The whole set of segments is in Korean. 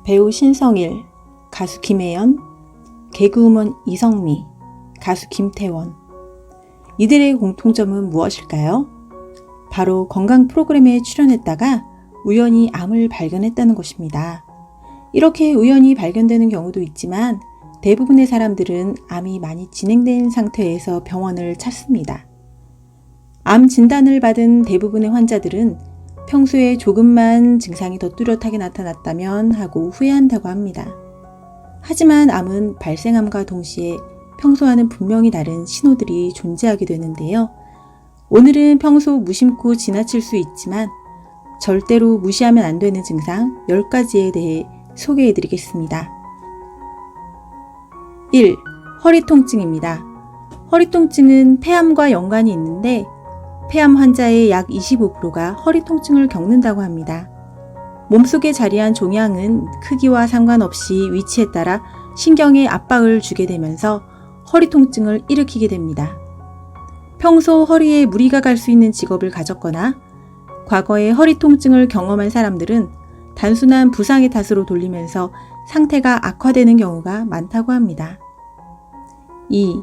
배우 신성일, 가수 김혜연, 개그우먼 이성미, 가수 김태원. 이들의 공통점은 무엇일까요? 바로 건강 프로그램에 출연했다가 우연히 암을 발견했다는 것입니다. 이렇게 우연히 발견되는 경우도 있지만 대부분의 사람들은 암이 많이 진행된 상태에서 병원을 찾습니다. 암 진단을 받은 대부분의 환자들은 평소에 조금만 증상이 더 뚜렷하게 나타났다면 하고 후회한다고 합니다. 하지만 암은 발생함과 동시에 평소와는 분명히 다른 신호들이 존재하게 되는데요. 오늘은 평소 무심코 지나칠 수 있지만 절대로 무시하면 안 되는 증상 10가지에 대해 소개해 드리겠습니다. 1. 허리 통증입니다. 허리 통증은 폐암과 연관이 있는데 폐암 환자의 약 25%가 허리 통증을 겪는다고 합니다. 몸속에 자리한 종양은 크기와 상관없이 위치에 따라 신경에 압박을 주게 되면서 허리 통증을 일으키게 됩니다. 평소 허리에 무리가 갈 수 있는 직업을 가졌거나 과거에 허리 통증을 경험한 사람들은 단순한 부상의 탓으로 돌리면서 상태가 악화되는 경우가 많다고 합니다. 2.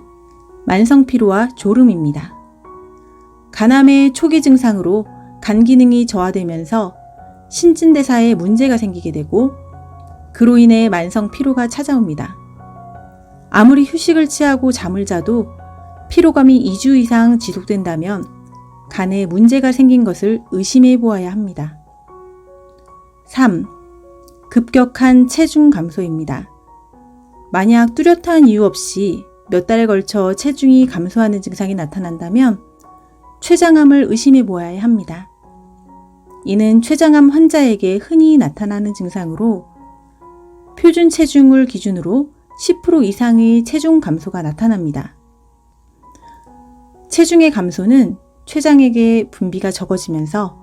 만성 피로와 졸음입니다. 간암의 초기 증상으로 간 기능이 저하되면서 신진대사에 문제가 생기게 되고 그로 인해 만성 피로가 찾아옵니다. 아무리 휴식을 취하고 잠을 자도 피로감이 2주 이상 지속된다면 간에 문제가 생긴 것을 의심해 보아야 합니다. 3. 급격한 체중 감소입니다. 만약 뚜렷한 이유 없이 몇 달에 걸쳐 체중이 감소하는 증상이 나타난다면 췌장암을 의심해 보아야 합니다. 이는 췌장암 환자에게 흔히 나타나는 증상으로 표준 체중을 기준으로 10% 이상의 체중 감소가 나타납니다. 체중의 감소는 췌장액의 분비가 적어지면서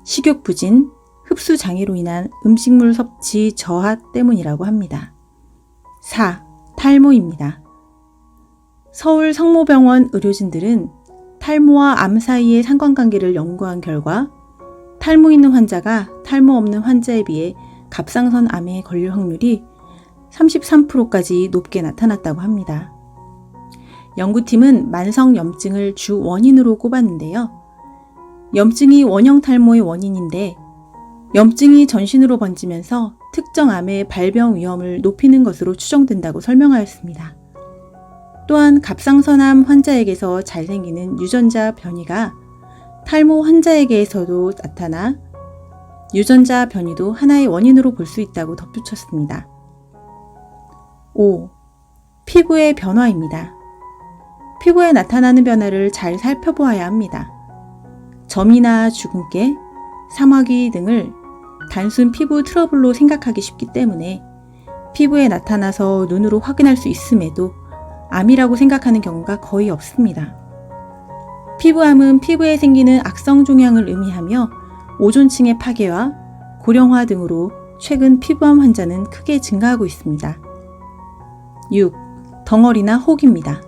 식욕 부진, 흡수 장애로 인한 음식물 섭취 저하 때문이라고 합니다. 4. 탈모입니다. 서울 성모병원 의료진들은 탈모와 암 사이의 상관관계를 연구한 결과 탈모 있는 환자가 탈모 없는 환자에 비해 갑상선 암에 걸릴 확률이 33%까지 높게 나타났다고 합니다. 연구팀은 만성 염증을 주 원인으로 꼽았는데요. 염증이 원형 탈모의 원인인데 염증이 전신으로 번지면서 특정 암의 발병 위험을 높이는 것으로 추정된다고 설명하였습니다. 또한 갑상선암 환자에게서 잘생기는 유전자 변이가 탈모 환자에게서도 나타나 유전자 변이도 하나의 원인으로 볼 수 있다고 덧붙였습니다. 5. 피부의 변화입니다. 피부에 나타나는 변화를 잘 살펴보아야 합니다. 점이나 주근깨, 사마귀 등을 단순 피부 트러블로 생각하기 쉽기 때문에 피부에 나타나서 눈으로 확인할 수 있음에도 암이라고 생각하는 경우가 거의 없습니다. 피부암은 피부에 생기는 악성 종양을 의미하며 오존층의 파괴와 고령화 등으로 최근 피부암 환자는 크게 증가하고 있습니다. 6. 덩어리나 혹입니다.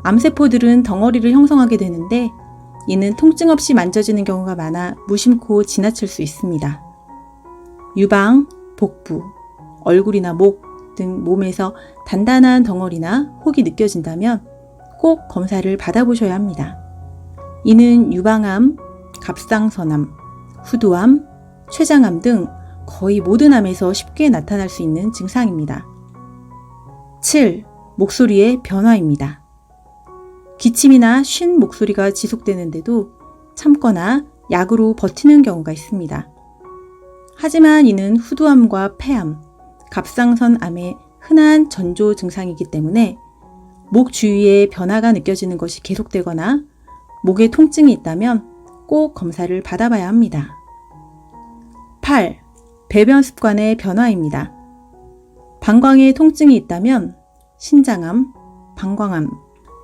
암세포들은 덩어리를 형성하게 되는데 이는 통증 없이 만져지는 경우가 많아 무심코 지나칠 수 있습니다. 유방, 복부, 얼굴이나 목 등 몸에서 단단한 덩어리나 혹이 느껴진다면 꼭 검사를 받아보셔야 합니다. 이는 유방암, 갑상선암, 후두암, 췌장암 등 거의 모든 암에서 쉽게 나타날 수 있는 증상입니다. 7. 목소리의 변화입니다. 기침이나 쉰 목소리가 지속되는데도 참거나 약으로 버티는 경우가 있습니다. 하지만 이는 후두암과 폐암, 갑상선암의 흔한 전조 증상이기 때문에 목 주위에 변화가 느껴지는 것이 계속되거나 목에 통증이 있다면 꼭 검사를 받아봐야 합니다. 8. 배변 습관의 변화입니다. 방광에 통증이 있다면 신장암, 방광암,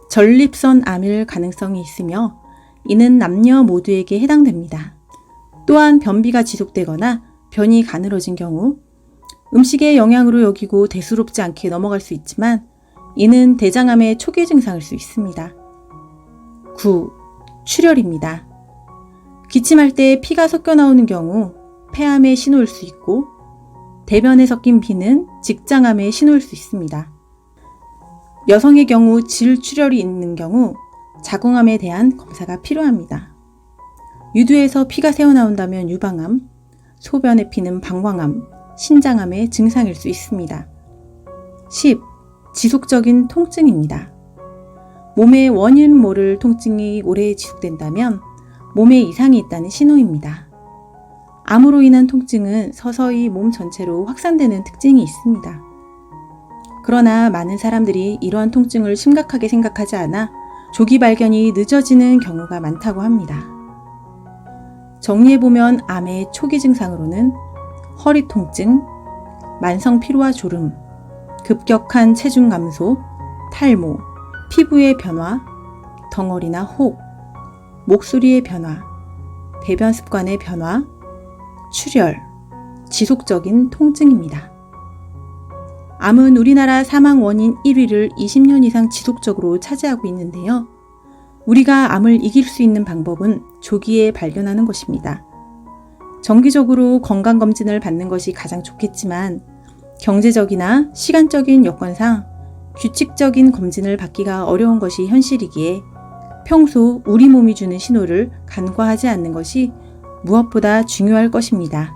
전립선암일 가능성이 있으며 이는 남녀 모두에게 해당됩니다. 또한 변비가 지속되거나 변이 가늘어진 경우 음식의 영양으로 여기고 대수롭지 않게 넘어갈 수 있지만 이는 대장암의 초기 증상일 수 있습니다. 9. 출혈입니다. 기침할 때 피가 섞여 나오는 경우 폐암의 신호일 수 있고 대변에 섞인 피는 직장암의 신호일 수 있습니다. 여성의 경우 질출혈이 있는 경우 자궁암에 대한 검사가 필요합니다. 유두에서 피가 새어나온다면 유방암, 소변의 피는 방광암, 신장암의 증상일 수 있습니다. 10. 지속적인 통증입니다. 몸의 원인 모를 통증이 오래 지속된다면 몸에 이상이 있다는 신호입니다. 암으로 인한 통증은 서서히 몸 전체로 확산되는 특징이 있습니다. 그러나 많은 사람들이 이러한 통증을 심각하게 생각하지 않아 조기 발견이 늦어지는 경우가 많다고 합니다. 정리해보면 암의 초기 증상으로는 허리 통증, 만성 피로와 졸음, 급격한 체중 감소, 탈모, 피부의 변화, 덩어리나 혹, 목소리의 변화, 배변 습관의 변화, 출혈, 지속적인 통증입니다. 암은 우리나라 사망 원인 1위를 20년 이상 지속적으로 차지하고 있는데요. 우리가 암을 이길 수 있는 방법은 조기에 발견하는 것입니다. 정기적으로 건강검진을 받는 것이 가장 좋겠지만 경제적이나 시간적인 여건상 규칙적인 검진을 받기가 어려운 것이 현실이기에 평소 우리 몸이 주는 신호를 간과하지 않는 것이 무엇보다 중요할 것입니다.